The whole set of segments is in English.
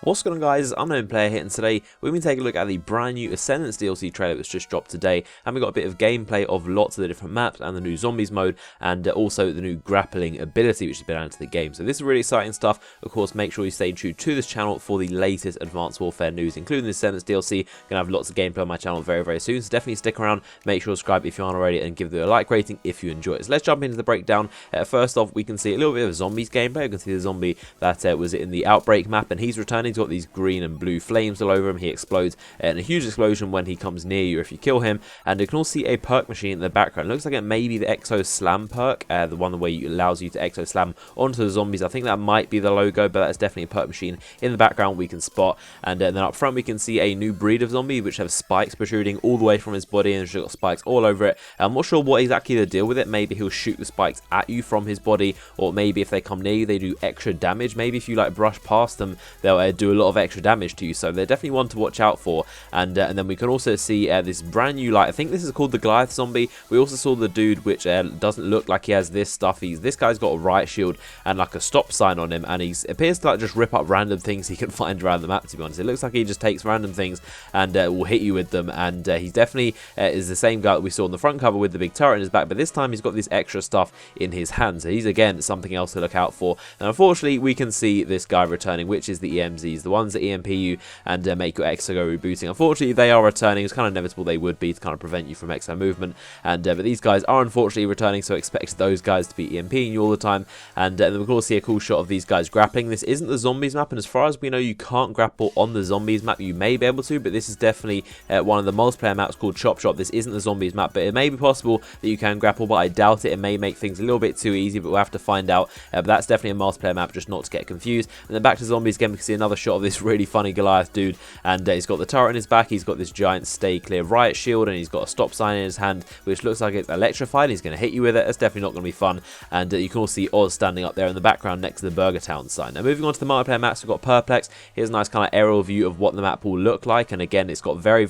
What's going on, guys? Unknown Player here, and today we're going to take a look at the brand new Ascendance DLC trailer that's just dropped today, and we got a bit of gameplay of lots of the different maps and the new zombies mode, and also the new grappling ability which has been added to the game. So this is really exciting stuff. Of course, make sure you stay true to this channel for the latest Advanced Warfare news, including the Ascendance DLC. Gonna have lots of gameplay on my channel very soon, so definitely stick around. Make sure to subscribe if you aren't already, and give it a like rating if you enjoy it. So let's jump into the breakdown. First off, we can see a little bit of zombies gameplay. You can see the zombie that was in the Outbreak map, and he's returning. He's got these green and blue flames all over him. He explodes in a huge explosion when he comes near you if you kill him, and you can also see a perk machine in the background. It looks like it may be the Exo Slam perk, the one where it allows you to Exo Slam onto the zombies. I think that might be the logo, but that's definitely a perk machine in the background we can spot. And then up front we can see a new breed of zombie which have spikes protruding all the way from his body, and he's got spikes all over it. I'm not sure what exactly the deal with it. Maybe he'll shoot the spikes at you from his body, or maybe if they come near you they do extra damage. Maybe if you like brush past them they'll do a lot of extra damage to you, so they're definitely one to watch out for. And then we can also see this brand new, I think this is called the Goliath zombie. We also saw the dude which doesn't look like he has this stuff. This guy's got a riot shield and like a stop sign on him, and he appears to like just rip up random things he can find around the map, to be honest. It looks like he just takes random things and will hit you with them, and he definitely is the same guy that we saw on the front cover with the big turret in his back, but this time he's got this extra stuff in his hand, so he's again something else to look out for. And unfortunately we can see this guy returning, which is the EMZs, the ones that EMP you and make your Exo go rebooting. Unfortunately they are returning. It's kind of inevitable they would be, to kind of prevent you from Exo movement, and but these guys are unfortunately returning, so expect those guys to be EMPing you all the time. And then we can also see a cool shot of these guys grappling. This isn't the zombies map, and as far as we know you can't grapple on the zombies map. You may be able to, but this is definitely one of the multiplayer maps called Chop Shop. This isn't the zombies map, but it may be possible that you can grapple, but I doubt it. It may make things a little bit too easy, but we'll have to find out. But that's definitely a multiplayer map, just not to get confused. And then back to zombies again, we can see another shot of this really funny Goliath dude, and he's got the turret in his back. He's got this giant stay clear riot shield, and he's got a stop sign in his hand which looks like it's electrified. He's going to hit you with it. That's definitely not going to be fun. And you can also see Oz standing up there in the background next to the Burger Town sign. Now moving on to the multiplayer maps, we've got Perplex. Here's a nice kind of aerial view of what the map will look like, and again it's got very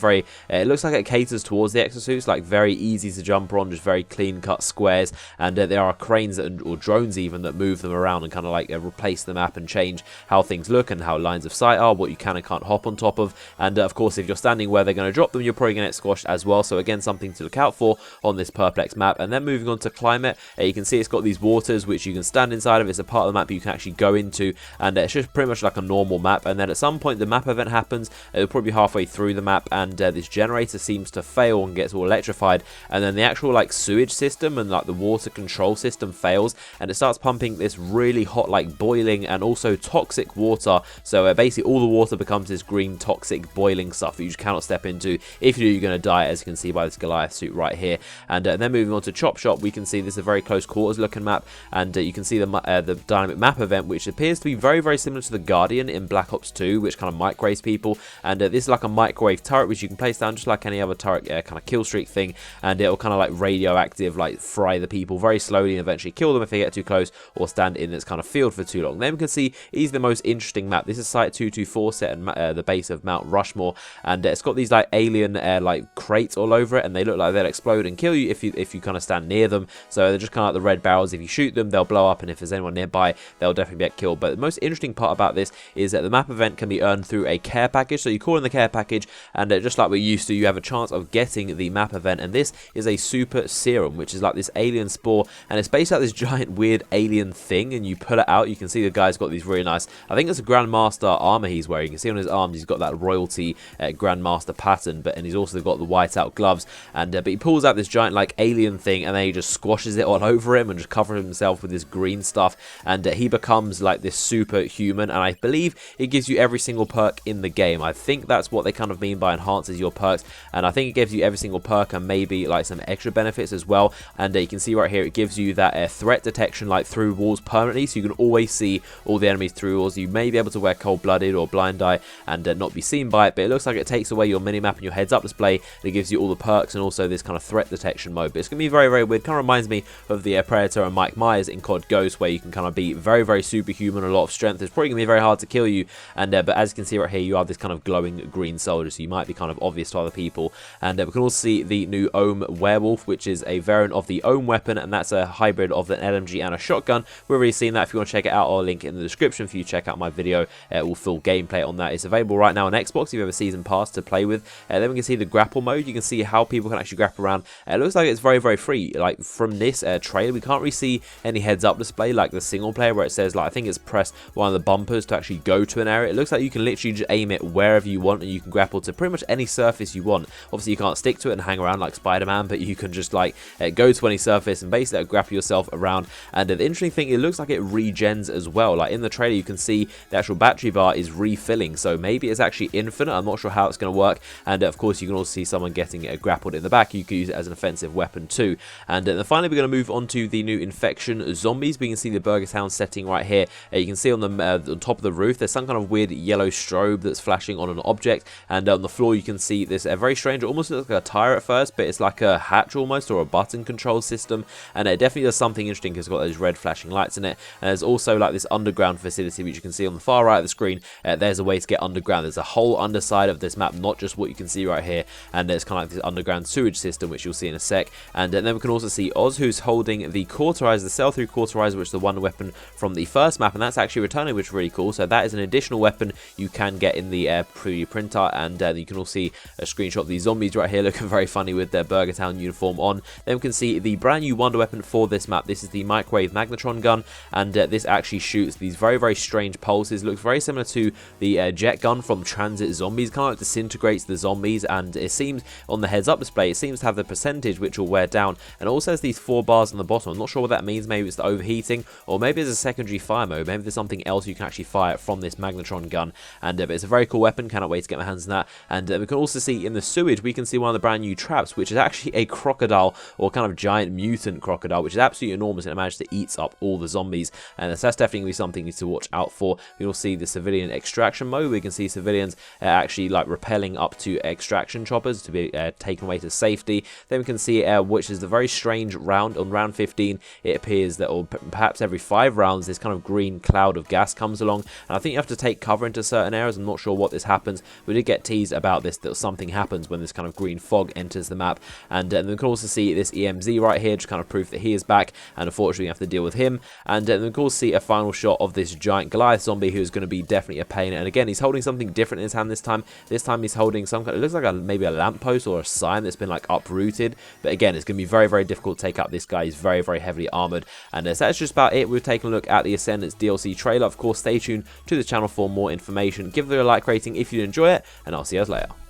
it looks like it caters towards the exosuits, like very easy to jump on, just very clean cut squares, and there are cranes or drones even that move them around and kind of like replace the map and change how things look and how lines of sight are, what you can and can't hop on top of. And of course if you're standing where they're going to drop them, you're probably going to get squashed as well, so again something to look out for on this Perplex map. And then moving on to climate, you can see it's got these waters which you can stand inside of. It's a part of the map you can actually go into, and it's just pretty much like a normal map. And then at some point the map event happens. It'll probably be halfway through the map, and this generator seems to fail and gets all electrified, and then the actual like sewage system and like the water control system fails, and it starts pumping this really hot, like boiling and also toxic water. So basically all the water becomes this green toxic boiling stuff that you just cannot step into. If you do, you're going to die, as you can see by this Goliath suit right here. And then moving on to Chop Shop, we can see this is a very close quarters looking map, and you can see the dynamic map event, which appears to be very similar to the Guardian in Black Ops 2, which kind of microwaves people. And this is like a microwave turret which you can place down just like any other turret kind of kill streak thing, and it'll kind of like radioactive, like fry the people very slowly and eventually kill them if they get too close or stand in this kind of field for too long. Then we can see is the most interesting map. This is Site 224 set at the base of Mount Rushmore, and it's got these like alien like crates all over it, and they look like they'll explode and kill you if you kind of stand near them. So they're just kind of like the red barrels. If you shoot them they'll blow up, and if there's anyone nearby they'll definitely get killed. But the most interesting part about this is that the map event can be earned through a care package. So you call in the care package, and just like we're used to, you have a chance of getting the map event, and this is a super serum, which is like this alien spore, and it's basically like this giant weird alien thing, and you pull it out. You can see the guy's got these really nice, I think it's a Grandmaster armor he's wearing. You can see on his arms he's got that royalty Grandmaster pattern, and he's also got the whiteout gloves, and but he pulls out this giant like alien thing, and then he just squashes it all over him and just covers himself with this green stuff, and he becomes like this superhuman. And I believe it gives you every single perk in the game. I think that's what they kind of mean by enhances your perks, and I think it gives you every single perk and maybe like some extra benefits as well. And you can see right here it gives you that threat detection like through walls permanently, so you can always see all the enemies through walls. You may be able to wear cold-blooded or blind eye and not be seen by it, but it looks like it takes away your minimap and your heads-up display, and it gives you all the perks and also this kind of threat detection mode. But it's going to be very weird. Kind of reminds me of the Predator and Mike Myers in COD Ghost, where you can kind of be very superhuman, a lot of strength. It's probably going to be very hard to kill you, and but as you can see right here, you have this kind of glowing green soldier, so you might be kind of obvious to other people. And we can also see the new Ohm Werewolf, which is a variant of the Ohm weapon, and that's a hybrid of an LMG and a shotgun. We've already seen that. If you want to check it out, I'll link it in the description for you to check out my video all full gameplay on that. It's available right now on Xbox if you have a season pass to play with. Then we can see the grapple mode. You can see how people can actually grapple around. It looks like it's very, very free. Like from this trailer, we can't really see any heads-up display like the single player where it says, like, I think it's press one of the bumpers to actually go to an area. It looks like you can literally just aim it wherever you want, and you can grapple to pretty much any surface you want. Obviously, you can't stick to it and hang around like Spider-Man, but you can just like go to any surface and basically grapple yourself around. And the interesting thing, it looks like it regens as well. Like in the trailer, you can see the actual battery bar is refilling, so maybe it's actually infinite. I'm not sure how it's going to work. And of course, you can also see someone getting grappled in the back. You can use it as an offensive weapon too. And then finally, we're going to move on to the new infection zombies. We can see the Burger Town setting right here. You can see on the top of the roof, there's some kind of weird yellow strobe that's flashing on an object, and on the floor you can see this very strange, it almost looks like a tire at first, but it's like a hatch almost, or a button control system, and it definitely does something interesting because it's got those red flashing lights in it. And there's also like this underground facility which you can see on the far right of the screen. There's a way to get underground. There's a whole underside of this map, not just what you can see right here, and there's kind of like this underground sewage system which you'll see in a sec. And then we can also see Oz, who's holding the cauterizer, the sell-through cauterizer, which is the one weapon from the first map, and that's actually returning, which is really cool. So that is an additional weapon you can get in the preview printer, and you can also see a screenshot of these zombies right here looking very funny with their Burger Town uniform on. Then we can see the brand new wonder weapon for this map. This is the microwave magnetron gun, and this actually shoots these very, very strange pulses. Looks very similar to the jet gun from Transit Zombies, kind of like disintegrates the zombies, and it seems on the heads up display it seems to have the percentage which will wear down, and also has these 4 bars on the bottom. I'm not sure what that means. Maybe it's the overheating, or maybe it's a secondary fire mode. Maybe there's something else you can actually fire from this magnetron gun, and but it's a very cool weapon. Cannot wait to get my hands on that. And we can also see in the sewage, we can see one of the brand new traps, which is actually a crocodile, or kind of giant mutant crocodile, which is absolutely enormous, and it managed to eat up all the zombies, and that's definitely going to be something to watch out for. You'll see the civilian extraction mode. We can see civilians actually like rappelling up to extraction choppers to be taken away to safety. Then we can see which is the very strange round. On round 15, it appears that, or perhaps every 5 rounds, this kind of green cloud of gas comes along, and I think you have to take cover into certain areas. I'm not sure what this happens. We did get teased about this, that something happens when this kind of green fog enters the map. And then we can also see this EMZ right here, just kind of proof that he is back, and unfortunately we have to deal with him. And then we can also see a final shot of this giant Goliath zombie, who's going to be definitely a pain. And again, he's holding something different in his hand this time. This time he's holding some kind of, it looks like maybe a lamppost or a sign that's been like uprooted. But again, it's going to be very, very difficult to take up this guy. He's very, very heavily armored. And so that's just about it. We've taken a look at the Ascendance DLC trailer. Of course, stay tuned to the channel for more information. Give it a like rating if you enjoy it, and I'll see you guys later.